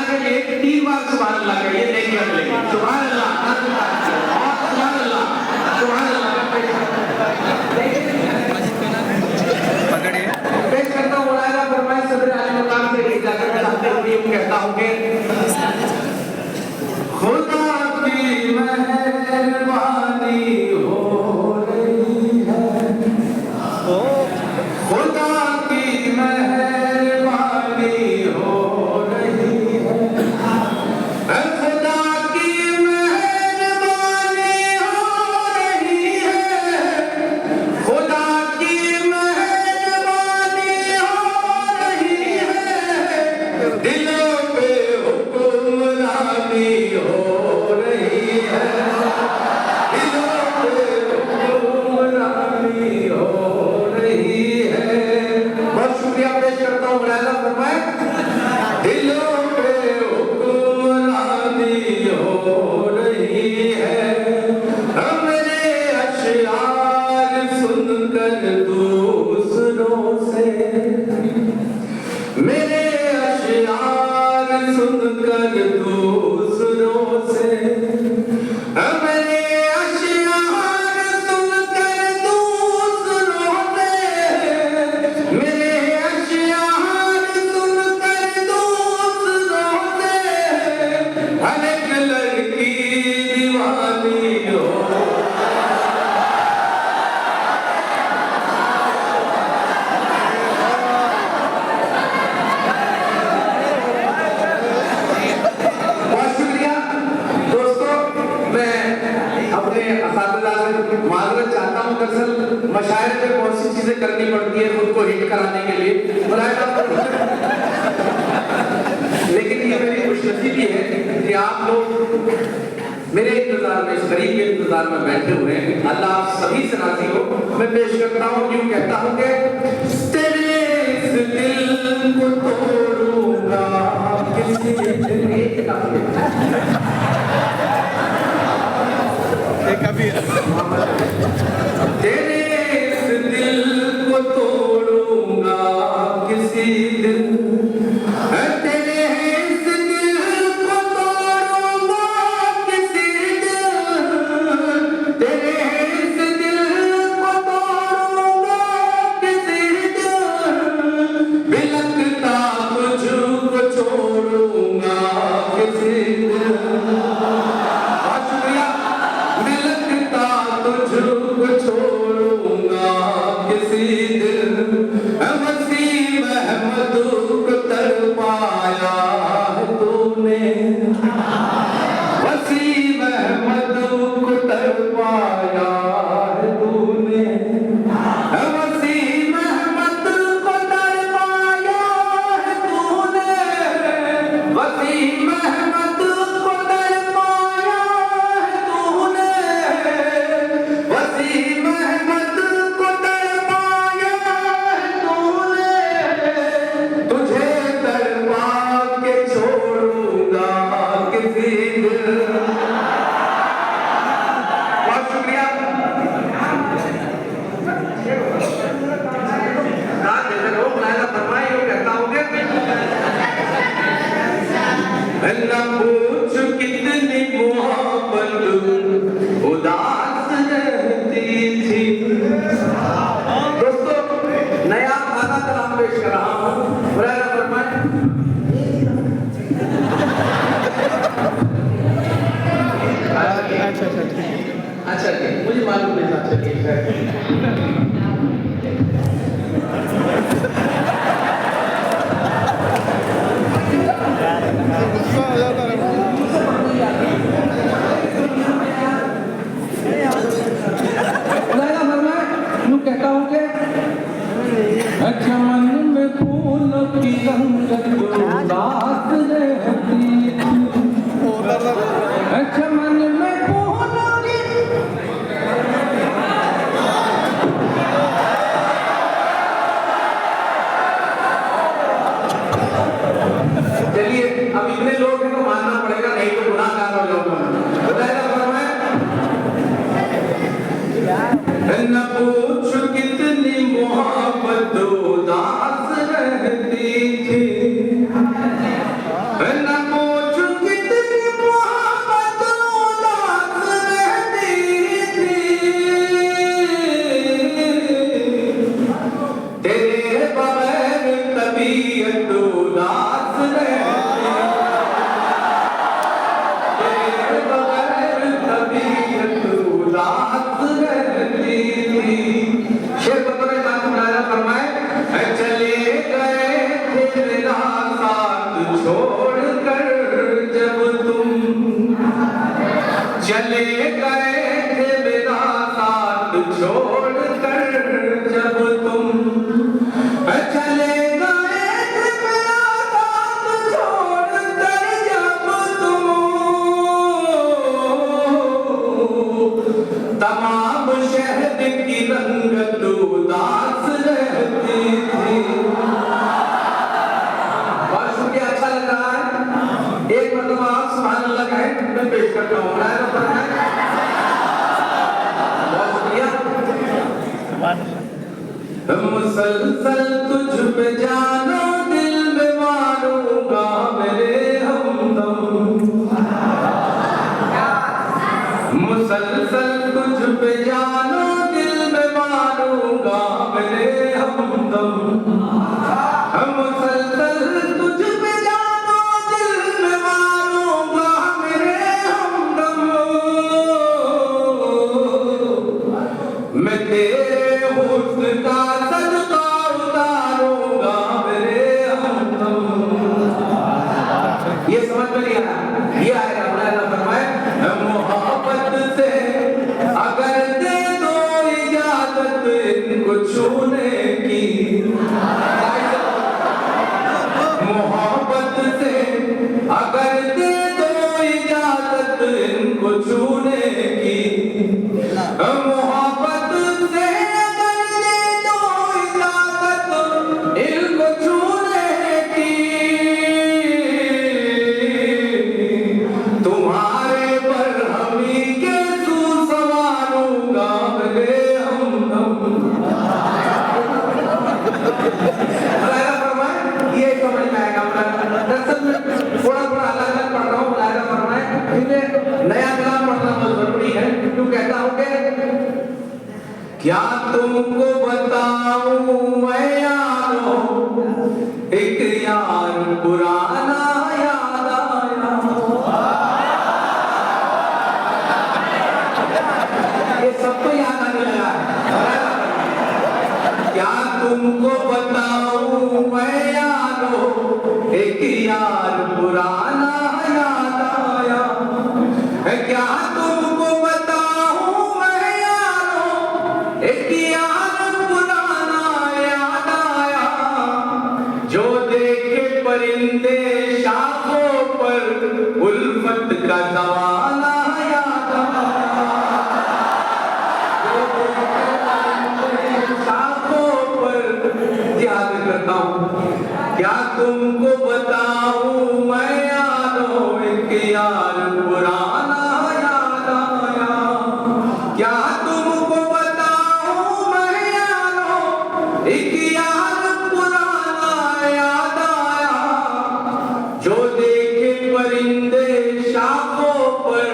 अल्लाह के लिए 3 बार सुभान अल्लाह कहिए, नेकियां मिलेंगी। सुभान अल्लाह, सुभान अल्लाह, सुभान अल्लाह। पकड़िए। पेश करता हूँ मौलाना फरमाए सदर आली मकाम से इजाजत चाहते हुए कहता हूँ कि खुदा की मेहरबानी हो रही है, खुदा की मेहरबानी हो रही है, खुदा की मेहरबानी हो रही है, खुदा की मेहरबानी हो रही है, दिलों पे हुक्मरानी हो रही है, दिलों पे हुक्मरानी हो रही है। बहुत शुक्रिया पेश करता हूँ मौलाना फरमाए दिलों पे हुक्मरानी हो रही है। हमरे अशआर सुनकर दूसरों से, मेरे अशआर सुनकर दूसरों से, मेरे अशआर सुनकर दूसरों से, मेरे अशआर सुनकर दूसरों से, हर एक लड़की दीवानी हो। बहुत शुक्रिया दोस्तों, मैं अपने असातिज़ा से माज़रत चाहता हूँ। दरअसल मशायर पे बहुत सी चीजें करनी पड़ती है खुद को हिट कराने के लिए, लेकिन ये मेरी खुशनसीबी है कि आप लोग मेरे इंतजार में, इस गरीब के इंतजार में बैठे हुए हैं। अल्लाह आप सभी से राजी हो। मैं पेश करता हूँ, यूं कहता हूँ कि तेरे इस दिल को तोड़ूंगा किसी तेरे इस दिल को तोड़ूंगा किसी दिन, तेरे इस दिल को तोड़ूंगा किसी दिन, तेरे इस दिल को तोड़ूंगा किसी दिन, बिलखता तुझको छोड़ूंगा किसी दिन। बहुत शुक्रिया। बिलखता तुझको छोड़ूंगा किसी दिन, वसीम अहमद को तड़पाया है तूने, वसीम अहमद को तड़पाया है तूने, वसीम अहमद को तड़पाया है तूने, वसीम अहमद को तड़पाया है तूने, वसीम अहमद को तड़पाया है तूने, तुझे तड़पा के छोड़ूंगा किसी दिन। बहुत शुक्रिया। रात दिन हो मौलाना फरमाए, यूं कहता हूँ कि न पूछ कितनी मोहब्बत उदास रहती थी। दोस्तों नया खाना कलाम पेश कर रहा हूँ, मौलाना फरमाए अच्छा ठीक, मुझे मालूम नहीं था। अच्छा ठीक है। मौलाना फरमाए यूं कहता हूँ कि चमन में फूलों की रंगत उदास रहती थी, चमन में फूलों की। चलिए अब इतने लोग हैं तो मानना पड़ेगा, नहीं तो गुनाहगार हो जाऊंगा। मौलाना फरमाए न पूछ कितनी मोहब्बत उदास रहती थी, न चले गए थे मेरा साथ छोड़ कर जब तुम चले गए थे मेरा साथ छोड़ कर जब तुम तमाम शहद की रंगत उदास रहती थी। बहुत शुक्रिया, अच्छा लग रहा है। एक मतलब आप सुभान अल्लाह कहें, मैं पेश करता हूँ। बहुत शुक्रिया। मुसलसल तुझ पे जाना दिल में मारूंगा मेरे हमदम, मुसलसल तुझ पे जाना दिल में मारूंगा मेरे हमदम, मुसलसल तुझ पे जाना दिल में मारूंगा मेरे हमदम, मैं तेरे हुस्न का सदका उतारूंगा मेरे हमदम। ये समझ में नहीं आया, ये आएगा। मौलाना फरमाए मोहब्बत से अगर दे दो इजाजत इनको छूने की, मोहब्बत से अगर दे दो इजाजत इनको छूने की, मोहब्बत से अगर दे दो इजाजत इनको छूने की, तुम्हारे पर हमी के तू संवारूंगा मेरे हमदम। ये समझ में आएगा। दरअसल में थोड़ा थोड़ा अलग अलग पढ़ रहा हूँ। मुलायदा फरमाए, इन्हें नया कलाम पढ़ना बहुत जरूरी है। क्यों कहता हूँ कि क्या तुमको बताऊं मैं यारो, एक यार पुराना याद आया। ये सबको याद आने लगा है। क्या तुमको बताऊं मैं यारो, एक यार पुराना याद आया। क्या तुमको बताऊं मैं यारो, एक यार पुराना याद आया, जो देखे परिंदे शाखों पर उल्फत का जमाना याद आया, शाखों पर याद करता हूँ। क्या तुमको बताऊं मैं यारो, एक यार पुराना याद आया। क्या तुमको बताऊं मैं यारो, एक यार पुराना याद आया, जो देखे परिंदे शाखों पर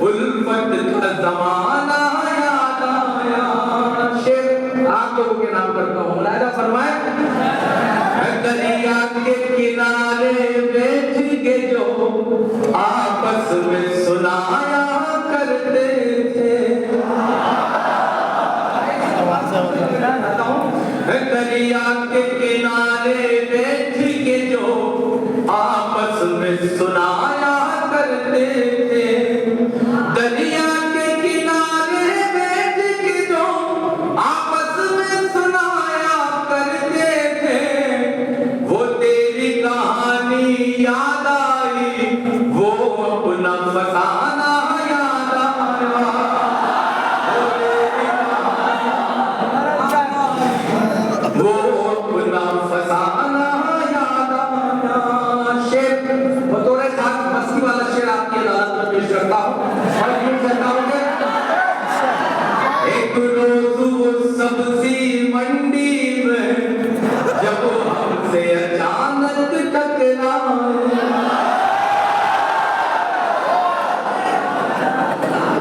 उल्फत का जमाना याद आया। शेर आप लोगों के नाम करता हूँ। मुलायदा फरमाए दरिया के किनारे बैठ के जो आपस में सुनाया करते थे, दरिया के किनारे बैठ के जो आपस में सुनाया करते थे, दरिया के किनारे बैठ के जो आपस में सुनाया करते थे, वो तेरी कहानी याद आई, वो अपना फसाना याद आया, वो अपना फसाना याद आया। शेर बतौर खास मस्ती वाला शेर आपकी अदालत में पेश करता हूँ और यूं कहता हूँ कि एक रोज वो सब्जी मंडी में जब हमसे अचानक टकराए,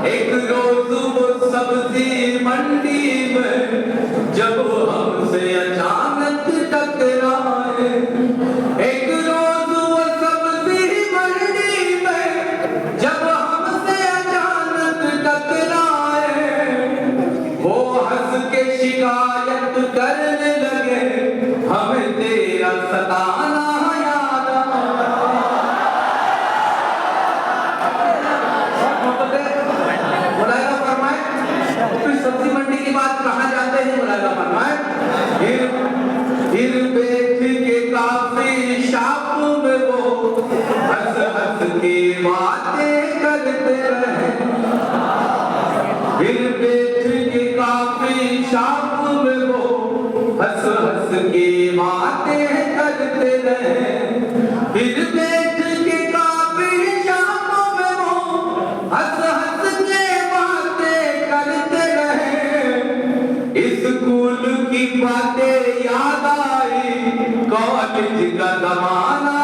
एक रोज वो सब्जी मंडी में जब हमसे अचानक टकराए, एक रोज वो सब्जी मंडी में जब हमसे अचानक टकराए, वो हंस के शिकायत करने लगे, हमें तेरा सताना याद आया। बातें करते रहे, फिर बैठ के काफी शाम में वो हंस हंस के बातें करते रहे, फिर बैठ के काफी शाम में वो हंस हंस के बातें करते रहे। स्कूल की बातें याद आई, कॉलेज का जमाना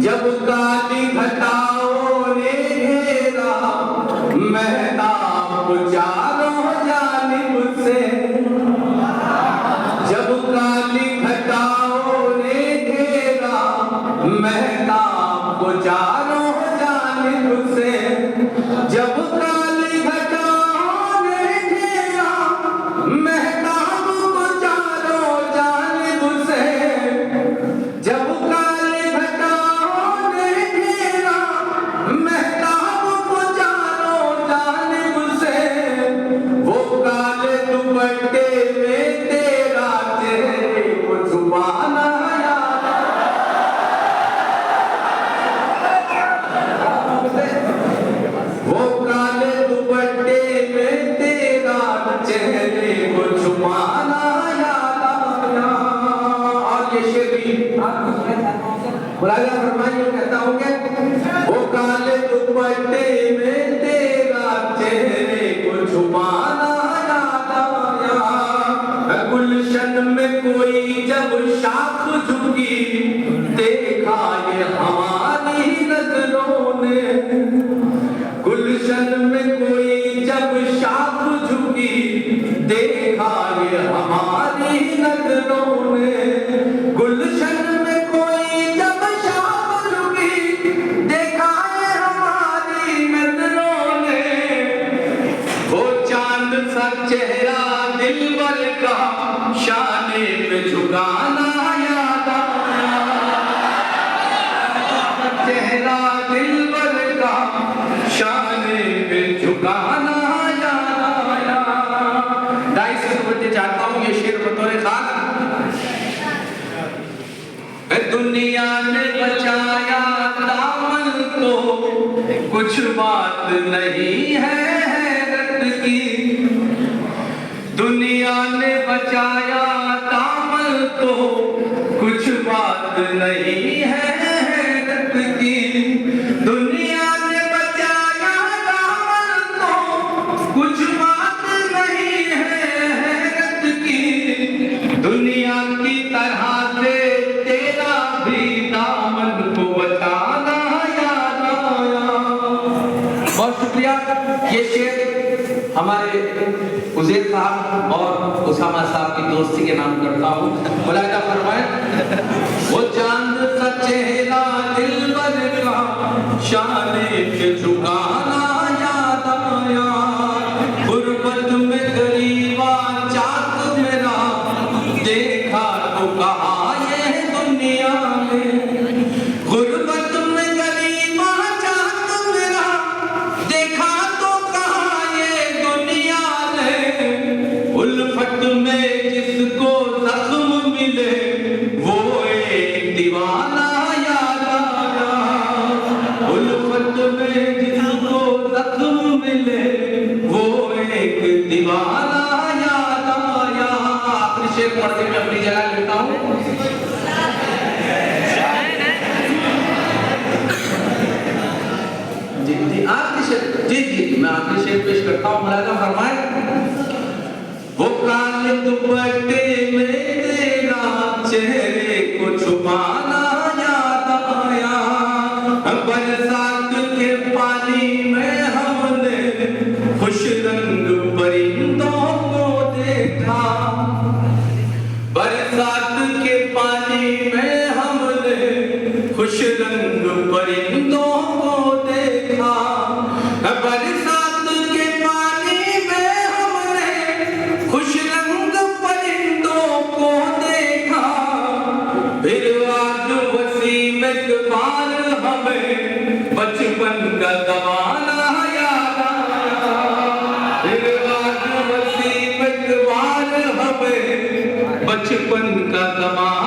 जब काली घटाओं ने घेरा, महताब चारों जानिब से, जब काली घटाओं ने घेरा, महताब चारों जानिब से, जब काली घटाओं ने घेरा, महताब चारों जानिब से, जब दुपट्टे में तेरा चेहरे को छुपाना याद, वो काले दुपट्टे में तेरा चेहरे को छुपाना याद आया। और ये शेर भी मुलाजा फरमाइए, कहता हूँ कि वो काले दुपट्टे में तेरा चेहरे को छुपाना गुलशन में कोई जब शाख झुकी, देखा ये हमारी नजरों ने, गुलशन में कोई जब शाख झुकी, देखा ये हमारी नजरों ने, गुलशन में कोई जब शाख झुकी, देखा ये हमारी नजरों ने, वो चांद सा चेहरा दिलबर का शाने पे झुकाना याद आया, चेहरा दिलबर का शाने पे झुकाना याद आया। 250 दुपट्टे चाहता हूँ ये शेर बतौर खास। दुनिया ने बचाया दामन तो कुछ बात नहीं है हैरत की, दुनिया ने बचाया दामन तो कुछ बात नहीं है हैरत की, दुनिया ने बचाया दामन तो कुछ बात नहीं है हैरत की, दुनिया की तरह से तेरा भी दामन को बचाना याद आया। बहुत शुक्रिया। ये शेर हमारे उज़ैर साहब और उसामा साहब की दोस्ती के नाम करता हूँ। मुलाहिजा फरमाएं। वो चांद सा चेहरा दिलबर का शाने पे झुकाना याद आया, गुर्बत में गरीबा चाक मेरा, देखा तो कहा ये दुनिया में, गुर्बत में गरीबा चाक मेरा, देखा तो कहा ये दुनिया ने, उल्फत में जिसको जख्म मिले वो एक दीवाना याद आया, उल्फत में जिसको जख्म मिले वो एक दीवाना याद आया। आखिरी शेर पढ़ के मैं अपनी जगह लेता हूँ। जी आखिरी शेर, जी मैं आखिरी शेर पेश करता हूँ। मुलाहिजा फरमाएं। वो काले दुपट्टे में तेरा चेहरे को छुपाना याद आया, बरसात के पानी में हमने खुश रंग परिंदों को देखा, बरसात के पानी में हमने खुश रंग परिंदों को देखा, बरसात के पानी में हमने खुश रंग एक बार हमें बचपन का जमाना याद आया, फिर आज वसीम एक बार हमें बचपन का जमाना